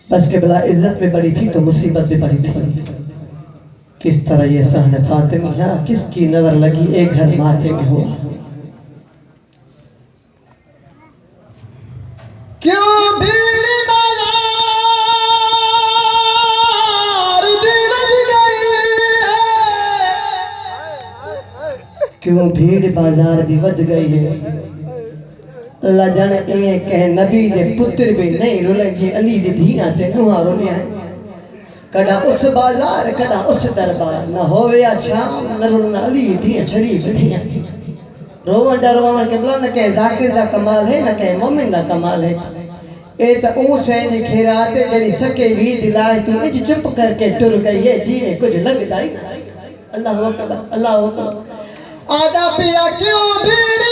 बस के बला इज्जत में बड़ी थी तो मुसीबत भी बड़ी थी। किस तरह ये सहन फातिमी किसकी नजर लगी एक घर माते में हो। क्यों भीड़ बाजार दिवस गई है, क्यों भीड़ बाजार दी वध गई है। अल्लाह जाने इवें कह नबी दे पुत्र भी नहीं रुलंगे अली दी धीया ते नुहा रोलिया कड़ा उस बाजार कड़ा उस दरबार न होवे या शाम न रुलना अली दी शरीफ धीया रोवन दा रोवन के बला न कह जाकिर दा कमाल है न कह मोमिन दा कमाल है। ए त ऊ सैन खैराते जड़ी सके भी दिलाए तू इज चुप करके टुर गई है जी में कुछ लगदा ही ना। अल्लाह अकबर अल्लाह अकबर। आदा पिया क्यों भीड़